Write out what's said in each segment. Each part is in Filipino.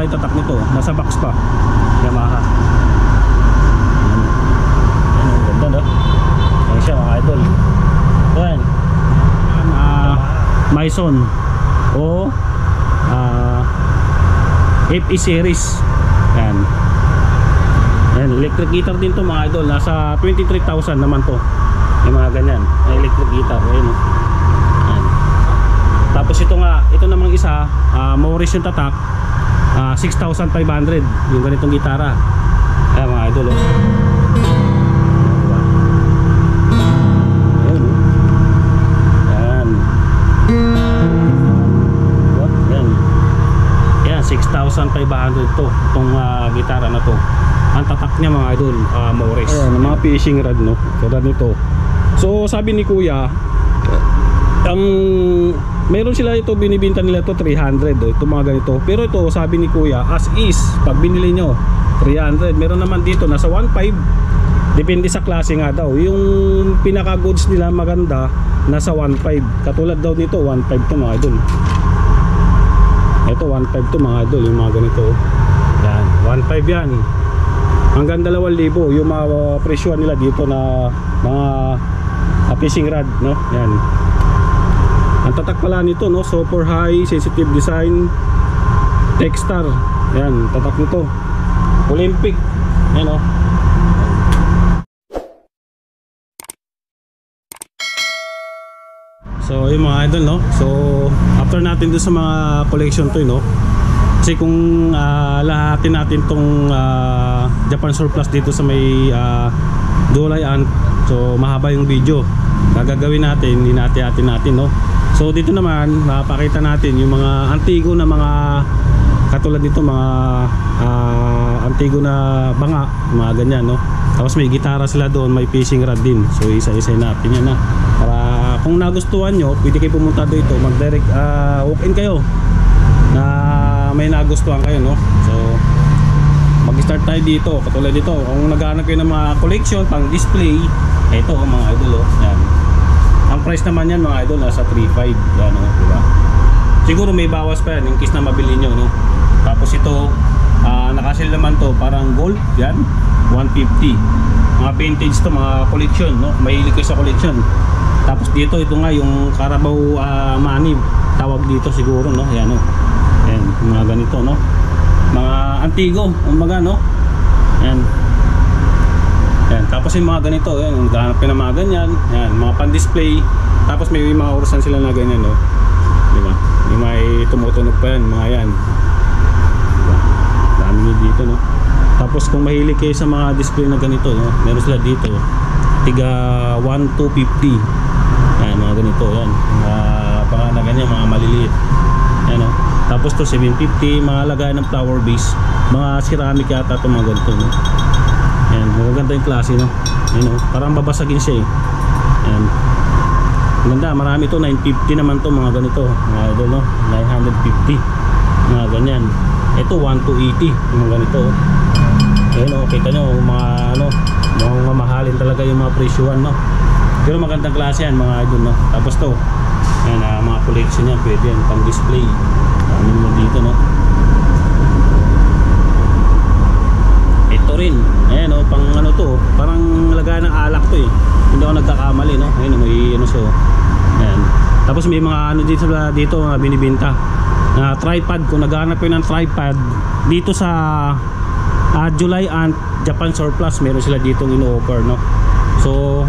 pala yung tatak nito. Nasa box pa. Yamaha. Ayan, ganda no. Ayan siya mga idol. Ayan. Maison o FE series. Ayan. Ayan, electric guitar din to mga idol. Nasa 23,000 naman to. Yung mga ganyan, electric guitar. Ayan. Ayan. Tapos ito nga, ito namang isa, Morris yung tatak, 6,500 yung ganitong gitara. Ayan mga idol oh. Ayan oh. Ayan. Ayan, 6,500 to. Itong gitara na to. Ang tatak niya mga idol, Morris. Ayan, mga fishing rod no. Tulad nito. So sabi ni kuya, meron sila ito, binibinta nila ito 300 ito mga ganito. Pero ito sabi ni kuya, as is, pag binili nyo 300. Meron naman dito nasa 1.5. Depende sa klase nga daw. Yung pinaka goods nila maganda nasa 1.5. Katulad daw nito 1.5 to mga idol. Ito 1.5 to mga idol, yung mga ganito. Yan, 1.5 yan. Hanggang 2,000 yung mga presyo nila dito na mga fishing rod no. Yan. Ang tatak pala nito no, super high sensitive design Techstar. Yan, tatak nito. Olympic. Yan no. So yung mga idol no. So after natin doon sa mga collection to no. Kasi kung lahatin natin tong Japan Surplus dito sa may Dulay Ant, so mahaba yung video. Gagawin natin, hinati-hati natin no. So dito naman mapakita natin yung mga antigo na mga katulad nito, mga antigo na banga, mga ganyan no. Tapos may gitara sila doon, may fishing rod din. So isa-isa natin yan na. Para kung nagustuhan nyo, pwede kayo pumunta dito, mag-direct walk-in kayo na may nagustuhan kayo no. So mag-start tayo dito. Katulad dito, kung naghahanap kayo ng mga collection pang display, ito mga idol oh. Yan. Ang price naman yan mga idol nasa 3.5 yan oh, diba? Siguro may bawas pa yan in case na mabili nyo no. Tapos ito naka-sale naman to, parang gold yan, 150. Mga vintage to, mga collection no. Mahilig kayo sa collection. Tapos dito, ito nga yung Carabao money tawag dito siguro no. Yan oh. Ayan, mga ganito no. Mga antigo, umaga no. Ayan. Ayan, tapos yung mga ganito, ayan, naghahanap ka ng mga ganyan. Ayan, mga pan-display. Tapos may mga orasan sila na ganyan no. Diba? May tumutunog pa yan, mga yan. Diba? Dami nyo dito no. Tapos kung mahilig kayo sa mga display na ganito no, meron sila dito tiga 1,250. Ayan, mga ganito yan. Mga panga na ganyan, mga maliliit. Ayan no. Tapos to 750, mga lagayan ng flower base, mga ceramic yata ito, mga ganito no? Ayan, maganda yung klase no? Ayan, no? Parang babasagin siya eh. Ayan, ganda, marami ito, 950 naman to, mga ganito mga idol no? 950, mga ganyan. Ito 1,280, mga ganito. Ayan no, kita nyo mga ano, mga mamahalin talaga yung mga presyuan no? Pero magandang klase yan mga idol no? Tapos to, ayan, mga collection yan, pwede yan, pang display. Ano mo dito no. Ito rin. Ayan o, pang ano to, parang lagayan ng alak to eh. Hindi ako nagkakamali no. Ayan, may ano so. Ayan. Tapos may mga ano dito binibinta na tripod. Kung naghahanap kayo ng tripod dito sa July Ant Japan Surplus, meron sila dito ino-offer no. So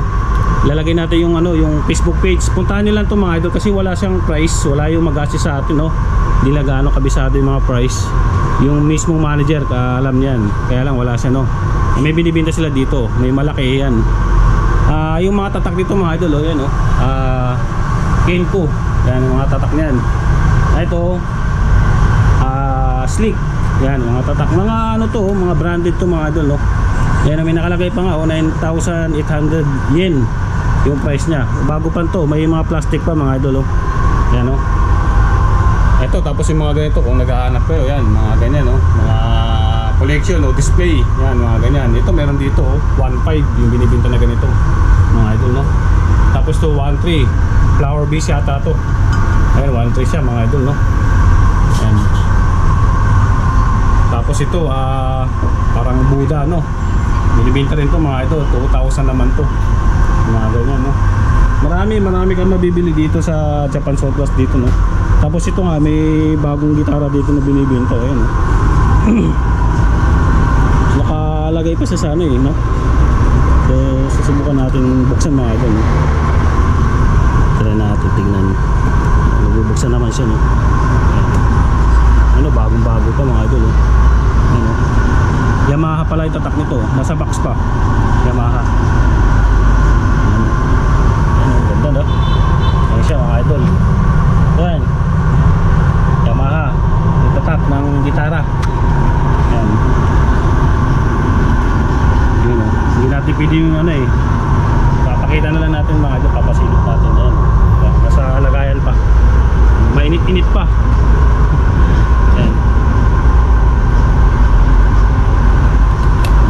lalagay natin yung ano, yung Facebook page. Puntahan niyo lang to mga idol kasi wala siyang price, wala yung mag-assist sa atin no. Hindi lang gaano kabisado yung mga price. Yung mismong manager alam niyan. Kaya lang wala siya no. May binibenta sila dito, may malaki yan. Yung mga tatak dito mga idol oh, yan oh. Kenko. Yan yung mga tatak niyan. Ito Slick. Yan mga tatak. Mga ano to, mga branded to mga idol no. Yan may nakalagay pa nga oh, 9,800 yen yung price niya. Bago pa to, may mga plastic pa mga idol oh. Yan oh. Ito, tapos yung mga ganito kung naghahanap kayo, yan, mga ganyan no, mga collection o display, yan, mga ganyan. Ito meron dito oh, 1.5 yung binibenta na ganito mga idol no. Tapos to 1.3 flower base yata to. Ayan, 1.3 siya mga idol no. Yan. Tapos ito parang Buddha, no? Binibenta rin to mga ito, 2,000 naman to. Mga ganyan, no? Marami kang mabibili dito sa Japan Surplus dito, no? Tapos ito nga, may bagong gitara dito na binibenta, ayan, no? Nakalagay pa sa ano eh, no? So susubukan natin buksan mga idol, no? Try natin tingnan. Bubuksan naman siya, no? Ayan. Ano, bagong bago pa mga idol, no? Ano? Yamaha pala yung tatak nito, nasa box pa. Yamaha. Ayan, ganda, no? Ayan siya mga idol. Ayan, Yamaha yung tatak ng gitara. Ayan. Yun, no? Hindi natin pwede yung ano eh, papakita na lang natin mga idol, papasilip natin. Ayan, nasa lagayan pa, mainit-init pa. Ayan,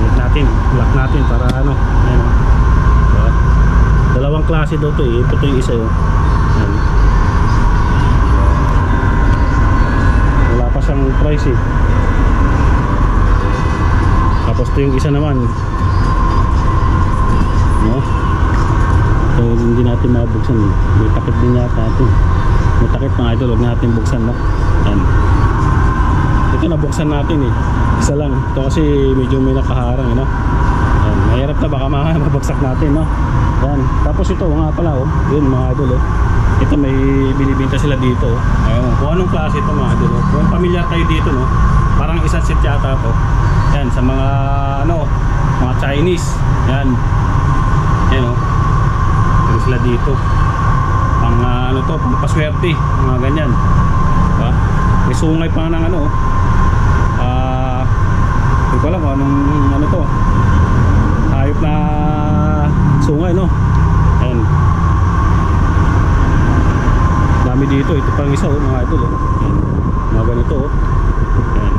init natin, lock natin para ano. Ayan, diba? Dalawang klase daw to eh, ito yung isa yun. Ayan, wala pa siyang price eh. Tapos ito yung isa naman, no? So hindi natin mabuksan eh. May takip din yata natin. May takip mga idol, huwag natin buksan, no? Yan. Ito nabuksan natin eh, isa lang. Ito kasi medyo may nakaharang eh, no? Yan. Mahirap na baka mabagsak natin, no? Yan. Tapos ito nga pala, oh, yun mga idol, oh. Ito may binibenta sila dito, oh. Ayun, kung anong klase ito mga idol, oh. Kung pamilyar kayo dito, no? Parang isang set yata to. Yan, sa mga ano, mga Chinese. Yan. Yan, oh. Yan sila dito. Pang ano to, pang paswerte, mga ganyan. Diba? May sungay pa ng ano, hindi ko alam anong ano to. Hayop na sungay, no? Yan. Dami dito, ito pang isa, oh, mga idol, oh. Yan. Mga ganito, oh. Yan.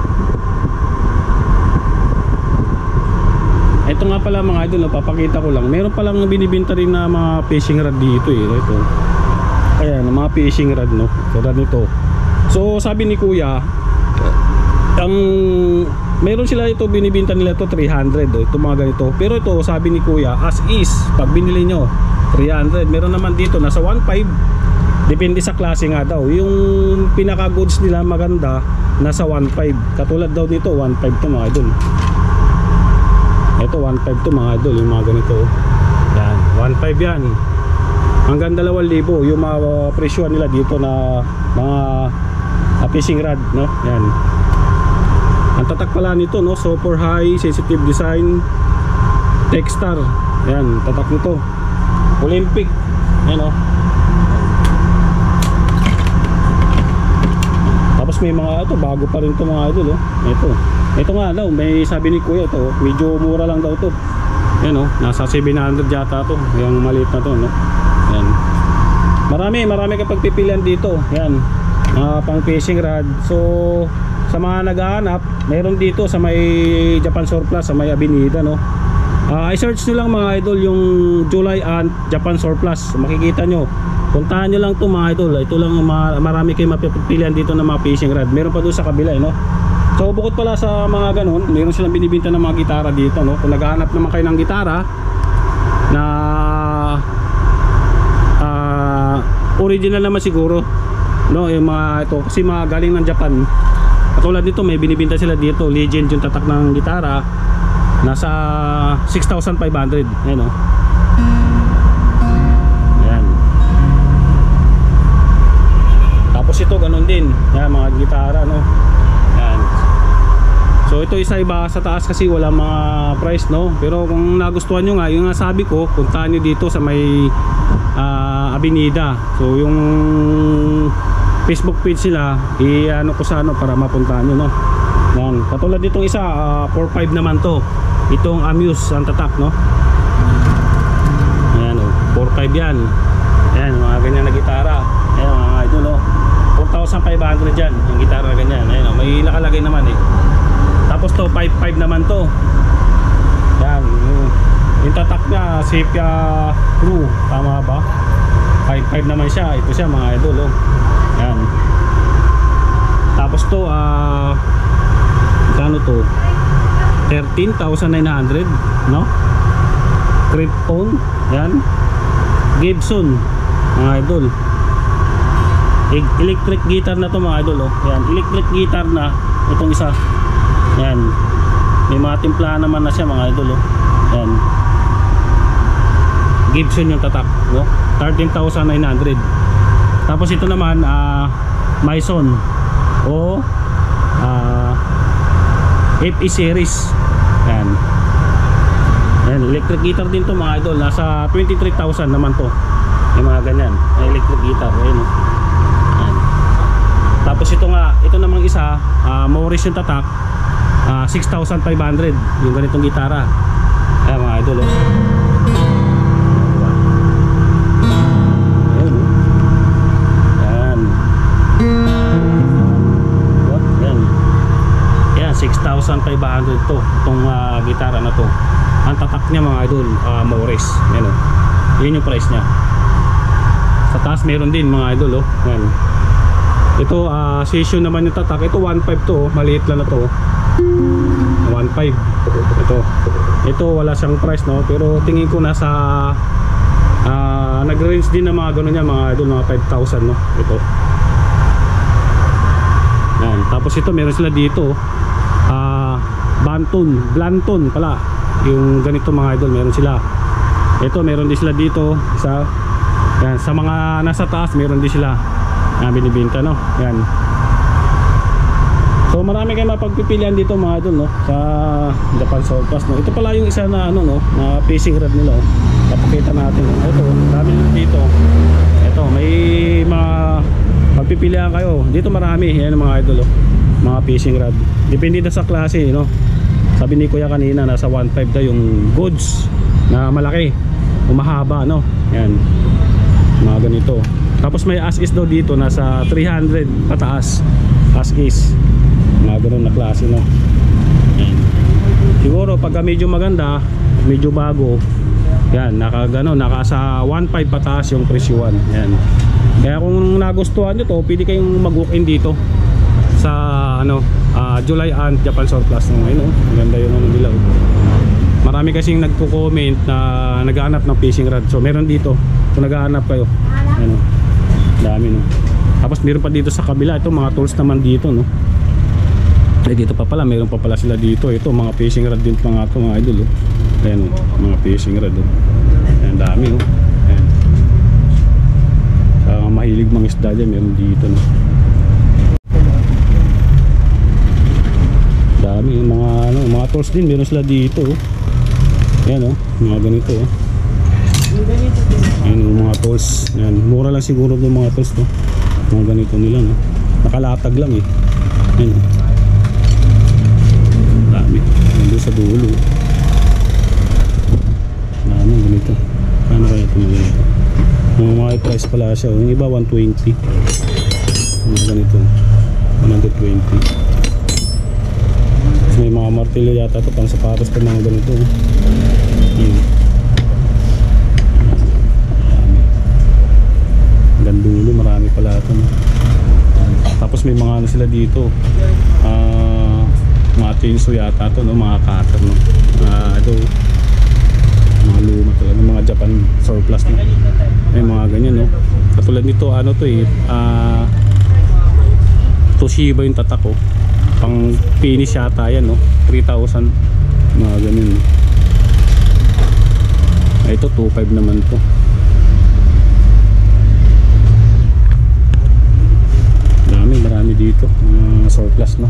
Ito nga pala mga idol, papakita ko lang. Meron palang binibenta rin na mga fishing rod dito eh. Ito. Ayan, mga fishing rod, no? Tulad nito. So sabi ni kuya, meron sila ito, binibenta nila ito 300, oh, ito mga ganito. Pero ito sabi ni kuya, as is, pag binili nyo 300. Meron naman dito nasa 1.5. Depende sa klase nga daw. Yung pinaka goods nila maganda, nasa 1.5. Katulad daw nito 1.5 to mga idol. Ito 1.5 to mga idol, yung mga ganito. Yan, 1.5 yan. Hanggang 2,000 yung mga presyo nila dito na mga fishing rod, no? Yan. Ang tatak pala nito, no? Super high, sensitive design, Techstar. Yan, tatak nito. Olympic. Yan, no? Tapos may mga ito, bago pa rin to mga idol, oh. Ito nga daw, may sabi ni kuya ito, medyo mura lang daw to. Yan, oh, nasa 700 yata to, yung maliit na to, no? Yan. Marami kapag pipilian dito. Yan, pang fishing rod. So sa mga naghahanap, meron dito sa may Japan Surplus, sa may Avenida, no? I-search nyo lang mga idol yung July and Japan Surplus, makikita nyo. Puntahan nyo lang to mga idol. Ito lang, marami kayo mapipilian dito ng mga fishing rod. Meron pa doon sa kabila, no? So bukod pala sa mga ganun, meron silang binibenta ng mga gitara dito, no? Kung naghahanap naman kayo ng gitara na original naman siguro, no? Yung mga ito, kasi mga galing ng Japan. Katulad nito, may binibenta sila dito, Legend yung tatak ng gitara, nasa 6,500. Ayan, no? Ayan. Tapos ito ganun din, yan mga gitara, no? Yan. So ito isa-iba sa taas kasi wala mga price, no? Pero kung nagustuhan nyo nga, yung sabi ko, puntahan nyo dito sa may Avenida. So yung Facebook page sila, i-ano ko sa ano para mapuntahan nyo, no? Yan. Katulad ditong isa, 4.5 naman to. Itong Amuse ang tatak, no? Ayan, oh, 4.5 yan. Ayan, mga ganyan na gitara. Ayan mga idol, oh, 4,500 dyan yung gitara na ganyan. Ayan, oh, may nakalagay naman eh. Tapos to 5.5 naman to. Yan, yung tatak niya Sepia Crew, tama ba? 5.5 naman siya. Ito siya mga idol, oh. Yan. Tapos to Kano to? 13,900, no? Krypton, yan. Gibson, mga idol. Electric guitar na to mga idol, oh. Yan, electric guitar na itong isa. Yan. May mga timplahan naman na siya mga idol, oh. Yan. Gibson yung tatak, no? 13,900. Tapos ito naman Maison o FE series. Yan. Yan, electric guitar din to mga idol. Nasa 23,000 naman to. Yung mga ganyan, electric guitar. Ayun, oh. Yan. Tapos ito namang isa, Morris yung tatak, 6,500 yung ganitong gitara. Ayan mga idol, oh. Ayan, oh. Ayan. Ayan, 6,500 to itong gitara na to. Ang tatak niya mga idol, Morris. Ayan, oh. Yun yung price niya. Sa taas meron din mga idol, oh. Ayan. Ito session naman yung tatak. Ito 1.5 to, oh. Maliit lang na to, oh. 1.5. Ito wala siyang price, no, pero tingin ko nasa nag-range din na mga ganun yan mga idol, mga 5,000, no. Ito. Yan. Tapos ito meron sila dito Blanton pala yung ganito mga idol, meron sila. Ito meron din sila dito isa. Yan, sa mga nasa taas meron din sila binibenta, no. Yan. So marami kayong mapagpipilian dito mga idol, no, sa Japan Surplus, no. Ito pala yung isa na no, na fishing rod nila, oh. Papakita natin, no. Ito, dami nila dito. Ito, may mga pagpipilian kayo. Dito marami, yan mga idol, oh. Mga fishing rod. Depende na sa klase, no. Sabi ni Kuya kanina nasa 1.5 daw yung goods na malaki, umahaba, no. Yan. Mga ganito. Tapos may as is daw dito nasa 300 pataas. As is. Mga ganun na klase, no. Yan. Siguro pagka medyo maganda, medyo bago, yan, naka sa 1.5 pataas yung presyo 1. Yan. Kaya kung nagustuhan nyo to, pwede kayong mag-walk-in dito sa July and Japan Surplus, no. Ayun, maganda yung ano nila, oh. Marami kasing nagko-comment na naghahanap ng fishing rod. So meron dito kung naghahanap kayo. Ano, dami, no. Tapos meron pa dito sa kabila, ito mga tools naman dito, no. Eh dito pa pala, meron pa pala sila dito. Ito mga fishing rod din mga ito mga idol, oh. Ayan, oh, mga fishing rod, oh. Ayan, dami, oh. Ayan. Sa mahilig mga isda dyan, meron dito, no. Dami yung mga tools din, meron sila dito, oh. Ayan, oh, mga ganito, oh. Ayan, oh, mga tools. Ayan, mura lang siguro yung mga tools, no. Mga ganito nila, no. Nakalatag lang, eh. Ayan, oh. Dami, nandun sa dulo. Dami, ganito. Ano kaya ito mga ganito? Mga price pala siya, oh. Yung iba 120. Mga ganito, 120. May mga martilyo yata ito pang sapatos pa, mga ganito, oh. Hanggang dulo marami pala ito, no? Tapos may mga ano sila dito, mga tinso yata ito, no? Mga cutter, no? Ito mga luma talaga, mga Japan Surplus, no? May mga ganyan, no? Katulad nito, ano to, eh, Toshiba yung tatak, oh. Pang finish yata yan, no? 3,000, mga ganyan, no? Ito 2,500 naman to. Marami dito surplus, no.